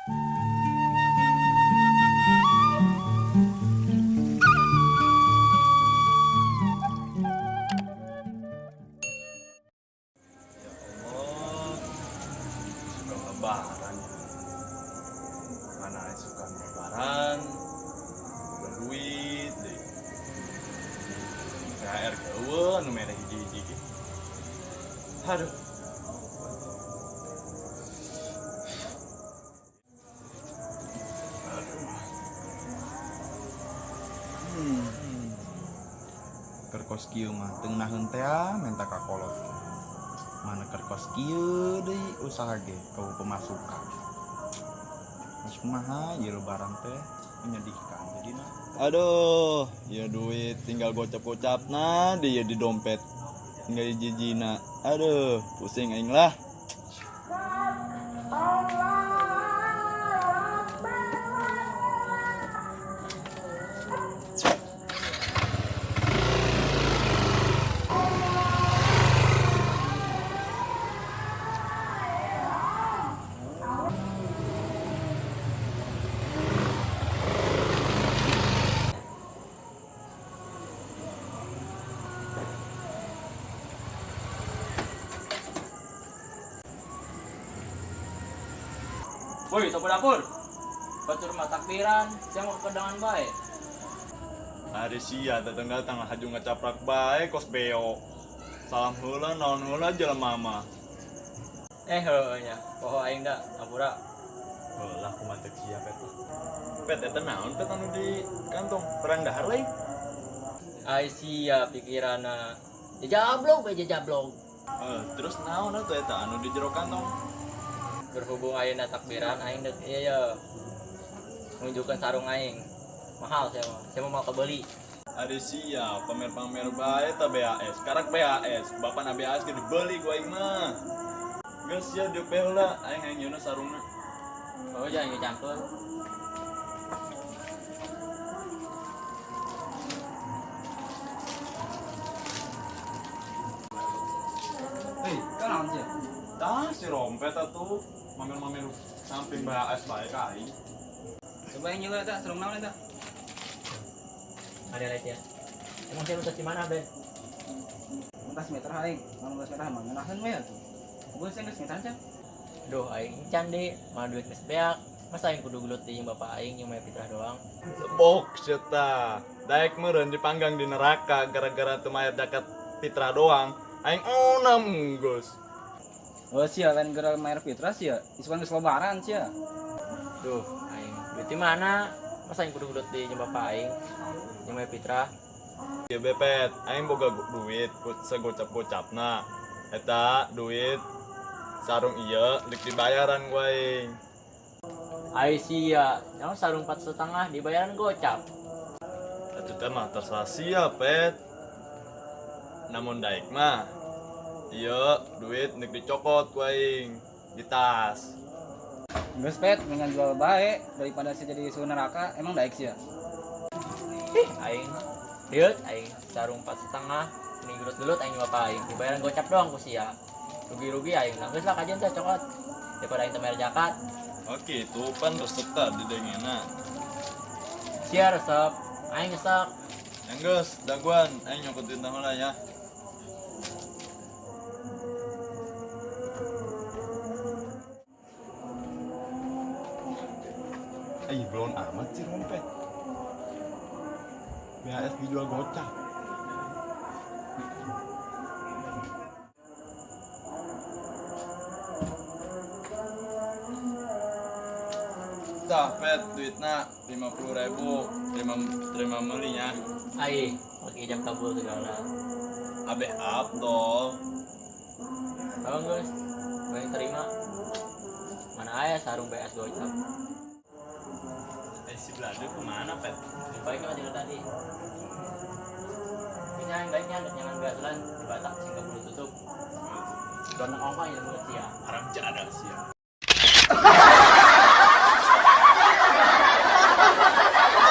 Allah, suka lebaran. Mana suka lebaran? Bukan duit deh. THR gawe nu merah hiji-hiji gitu. Aduh. Kerkos kieu mah teu ngeunaheun teh menta ka kolot. Mana kerkos kieu deui usaha ge kau pemasukan. Mas kumaha ieu lebaran teh menyedihkan jadina. Aduh, ya duit tinggal gocap-gocapna di dompet. Tinggal jijina. Aduh, pusing aing lah. Woi, sopo dapur. Batur mah takbiran, siang mau kedangan bae. Hari sia datang-datang haju ngacaprak bae kos beo. Salam heula naon heula jelema mah. Heuh nya, poho aing da, ngapura. Heula kumaha teu sia pet. Pet eta naon pet anu di kantong perang dahar leuy. Ai sia pikiranna. Jajablog bae jajablog. Terus naon atuh eta anu di jero kantong? Berhubung ayeuna takbiran aing deuk ieu ya. Nunjukkeun sarung aing. Mahal saya mah. Saya mau kebeli. Ari sia pamer-pamer bae ta BAS. Karak BAS, bapana BAS ge dibeli ku aing mah. Geus sia DP heula aing hayangna sarungna. Oh jangan ngecampur. Hei, kan sih? Tah si rompet atuh mamer-mamer samping BAS bae ka aing. Coba yang nyewa tak, serung naon eta? Ada lihat ya. Emang saya udah di mana, Ben? Entas meter aing, 15 meter mah ngeunaheun we atuh. Geus geus meter aja. Duh, aing can deh, mah duit geus beak. Masa aing kudu gelut jeung bapak aing yang mah fitrah doang. Bok cenah. Daek meureun dipanggang di neraka gara-gara teu mayar zakat fitrah doang. Aing onam geus. Oh sia lain gara mayar fitrah sia, isukan geus lebaran sia. Duh, aing duit di mana? Masa aing kudu gelut jeung bapak aing yang mah fitrah. Ya bepet, aing boga duit segocap-gocapna. Eta duit sarung ieu lik dibayaran ku aing. Ai sia, nyawa sarung 4,5 dibayaran gocap. Eta teh mah terserah sia, Pet. Namun daek mah ieu duit nek dicokot ku aing di tas. Geus pet dengan jual bae daripada sia jadi suhu neraka, emang daek sia. Aing lihat aing sarung 4,5 ini gelut-gelut aing bapak aing dibayaran gocap doang ku sia. Rugi-rugi aing nah geus lah kajian teh cokot daripada aing teu bayar zakat. Oke, itu pan resep tah di dengena. Sia resep aing nyesek. Yang geus, daguan aing nyokotin tah heula ya. Belum amat sih rompet. BHS dijual gocap. Tah, Pet, duitna 50.000, terima melinya. Aing pakai ijab kabul segala. Abe Abdol. Tahu geus, aing terima. Mana aya sarung BS gocap. Si Belanda kemana, Pet? Baiknya mah tadi. Ini yang baiknya jangan gaselan di Batak sehingga perlu tutup. Karena ongkong yang mengerti ya. Arab jadah sih.